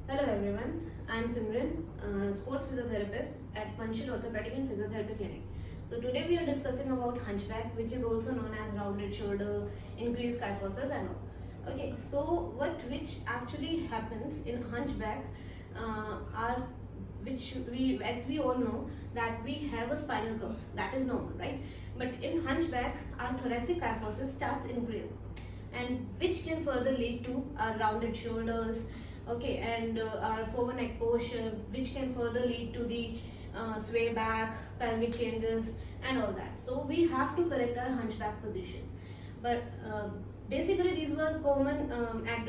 Hello everyone, I am Simran, sports physiotherapist at Panchal Orthopedic and Physiotherapy Clinic. So today we are discussing about hunchback, which is also known as rounded shoulder, increased kyphosis and all. Okay, so which actually happens in hunchback are which we, as we all know, that we have a spinal curve, that is normal, right? But in hunchback, our thoracic kyphosis starts increasing, and which can further lead to our rounded shoulders, okay, and our forward neck posture, which can further lead to the sway back, pelvic changes, and all that. So we have to correct our hunchback position. But basically, these were common at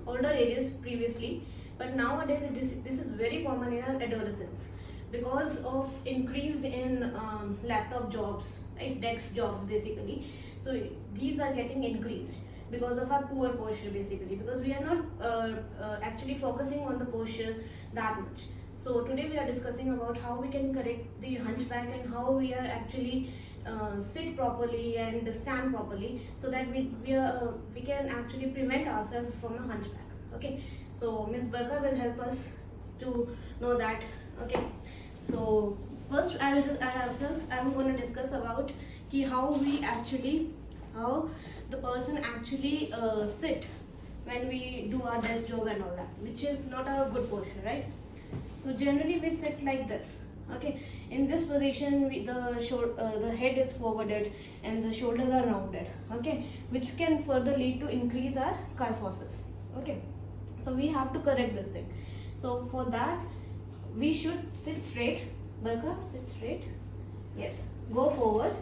older ages previously, but nowadays this is very common in our adolescents because of increased in laptop jobs, right? Desk jobs basically. So these are getting increased because of our poor posture basically, because we are not actually focusing on the posture that much. So today we are discussing about how we can correct the hunchback and how we are actually sit properly and stand properly, so that we can actually prevent ourselves from a hunchback. Okay, so Miss Burka will help us to know that. Okay, so first I'm going to discuss about how we actually, how the person actually sit when we do our desk job and all that, which is not a good posture, right? So generally we sit like this. Okay, in this position the head is forwarded and the shoulders are rounded. Okay, which can further lead to increase our kyphosis. Okay, so we have to correct this thing. So for that we should sit straight. Barka, sit straight. Yes, go forward.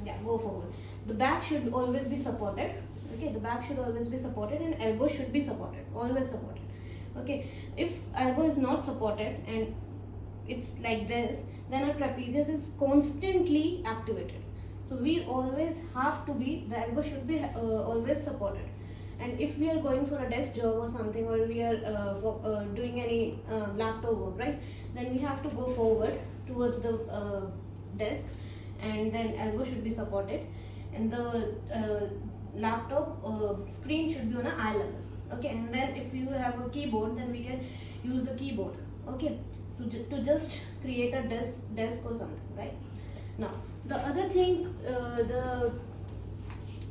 Yeah, go forward. The back should always be supported. Okay, the back should always be supported and elbow should be supported, always supported. Okay, if elbow is not supported and it's like this, then our trapezius is constantly activated. So we always have to be, the elbow should be always supported. And if we are going for a desk job or something, or we are doing any laptop work, right, then we have to go forward towards the desk, and then elbow should be supported, and the laptop screen should be on an eye level. Okay, and then if you have a keyboard, then we can use the keyboard. Okay, so to just create a desk or something, right? Now the other thing, the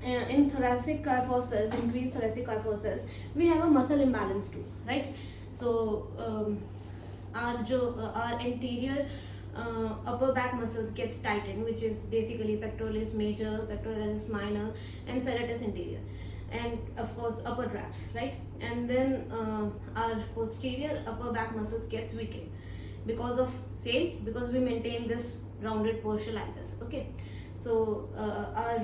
in thoracic kyphosis, increased thoracic kyphosis, we have a muscle imbalance too, right? So our anterior upper back muscles gets tightened, which is basically pectoralis major, pectoralis minor, and serratus anterior, and of course upper traps, right? And then our posterior upper back muscles gets weakened because of same, because we maintain this rounded posture like this. Okay, so our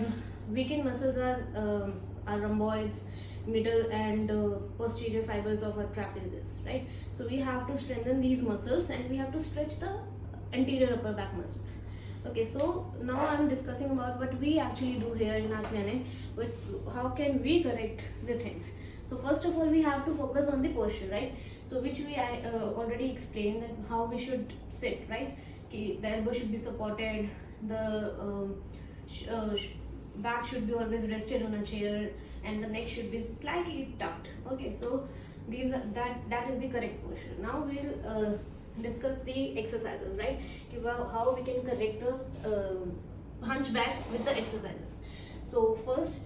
weakened muscles are our rhomboids, middle and posterior fibers of our trapezius, right? So we have to strengthen these muscles and we have to stretch the anterior upper back muscles. Okay, so now I'm discussing about what we actually do here in our clinic, but how can we correct the things. So first of all, we have to focus on the posture, right? So which I already explained, that how we should sit, right? The elbow should be supported, the back should be always rested on a chair, and the neck should be slightly tucked. Okay, so these are, that is the correct posture. Now we'll discuss the exercises, right? How we can correct the hunchback with the exercises. So first,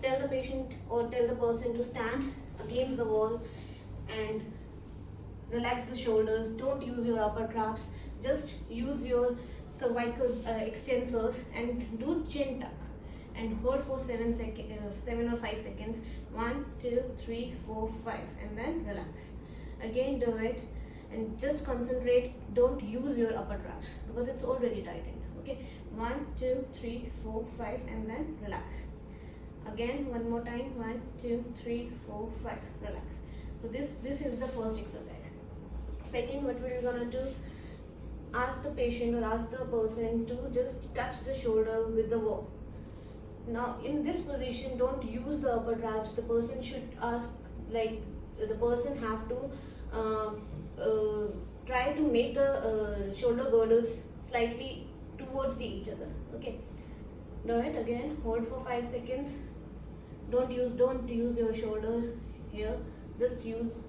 tell the patient or tell the person to stand against the wall and relax the shoulders. Don't use your upper traps, just use your cervical extensors and do chin tuck, and hold for 7 or 5 seconds. 1 2 3 4 5, and then relax. Again do it, and just concentrate. Don't use your upper traps because it's already tightened. Okay, 1 2 3 4 5, and then relax. Again, one more time. 1 2 3 4 5, relax. So this is the first exercise. Second, what we're gonna do, ask the patient or ask the person to just touch the shoulder with the wall. Now in this position, don't use the upper traps. The person should ask, like, the person have to try to make the shoulder girdles slightly towards each other. Okay, do it again. Hold for 5 seconds. Don't use your shoulder here, just use,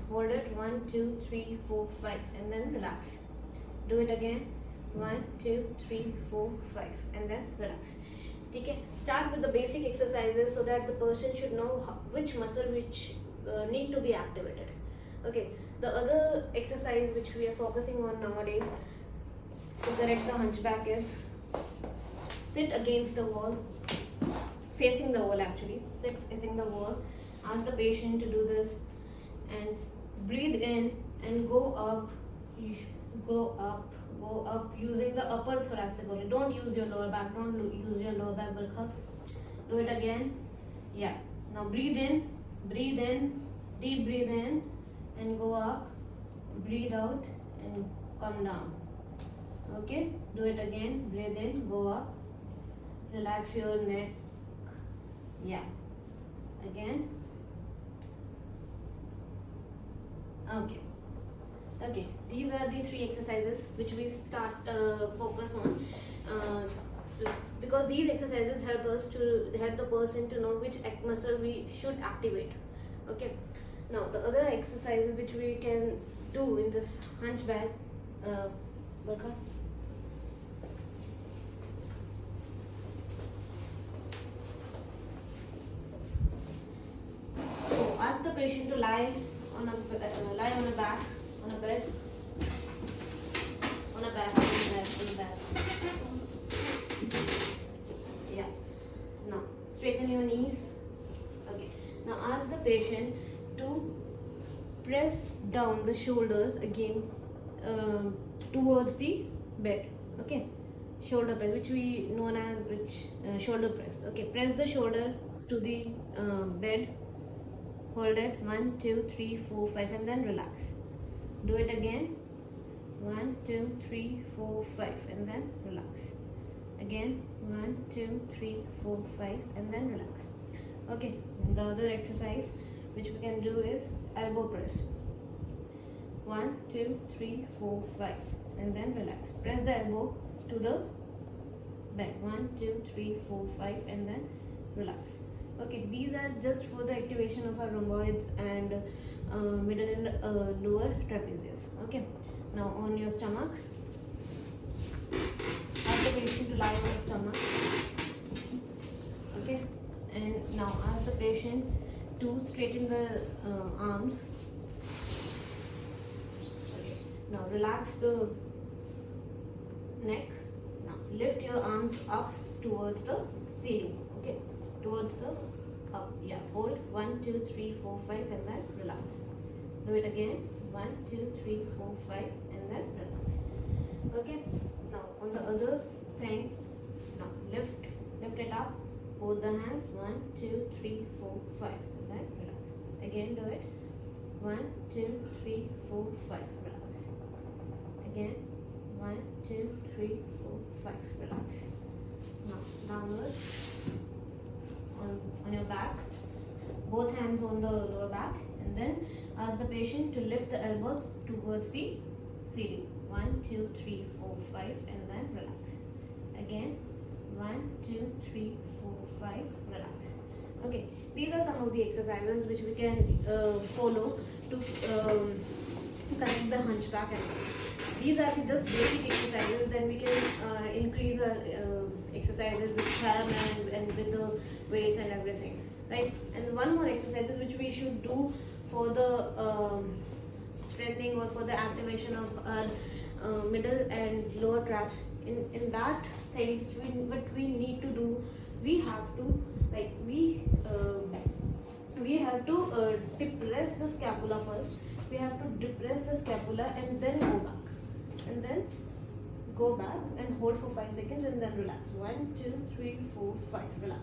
hold it, 1 2 3 4 5 and then relax. Do it again, 1 2 3 4 5 and then relax. Okay, start with the basic exercises so that the person should know which muscle which need to be activated. Okay, the other exercise which we are focusing on nowadays to correct the hunchback is sit against the wall, facing the wall actually, sit facing the wall. Ask the patient to do this and breathe in and go up, go up using the upper thoracic only. Don't use your lower back, don't use your lower back, Barkha. Do it again. Yeah. Now breathe in, deep breathe in and go up, breathe out and come down. Okay, do it again, breathe in, go up, relax your neck. Yeah, again. Okay, these are the 3 exercises which we start focus on because these exercises help us to help the person to know which muscle we should activate. Okay, now the other exercises which we can do in this hunchback, Barkha. So ask the patient to lie on a back, on a bed, on a back. Yeah. Now straighten your knees. Okay. Now ask the patient to press down the shoulders again towards the bed. Okay. Shoulder press, which we known as shoulder press. Okay. Press the shoulder to the bed. Hold it, 1 2 3 4 5 and then relax. Do it again, 1 2 3 4 5 and then relax. Again, 1 2 3 4 5 and then relax. Okay, and the other exercise which we can do is elbow press. 1 2 3 4 5 and then relax. Press the elbow to the bed, 1 2 3 4 5 and then relax. Okay, these are just for the activation of our rhomboids and middle and lower trapezius. Okay, now on your stomach, ask the patient to lie on the stomach. Okay, and now ask the patient to straighten the arms. Okay, now relax the neck. Now lift your arms up towards the ceiling. Okay, towards the up. Yeah, hold 1 2 3 4 5 and then relax. Do it again, 1 2 3 4 5 and then relax. Okay, now on the other thing, now lift it up, both the hands, 1 2 3 4 5 and then relax. Again, do it, 1 2 3 4 5, relax. Again, 1 2 3 4 5, relax. Now downwards on your back, both hands on the lower back, and then ask the patient to lift the elbows towards the ceiling, 1 2 3 4 5 and then relax. Again, 1 2 3 4 5, relax. Okay, these are some of the exercises which we can follow to correct the hunchback, and these are the just basic exercises. Then we can increase our exercises with Theraman and with the weights and everything, right? And one more exercises which we should do for the strengthening or for the activation of our middle and lower traps. In that thing, what we need to do, we have to depress the scapula first. We have to depress the scapula and then go back, and then go back and hold for 5 seconds and then relax. 1 2 3 4 5, relax.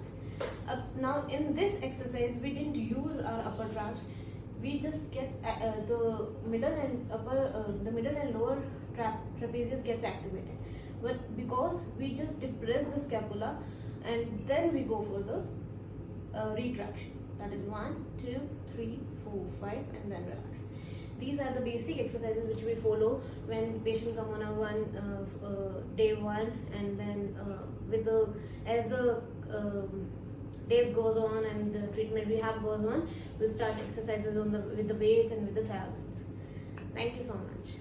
Now in this exercise we didn't use our upper traps. We just get the middle and lower trapezius gets activated, but because we just depress the scapula and then we go for the retraction, that is 1 2 3 4 5 and then relax. These are the basic exercises which we follow when patient come on a day one, and then with the days goes on and the treatment we have goes on, we'll start exercises with the weights and with the therapies. Thank you so much.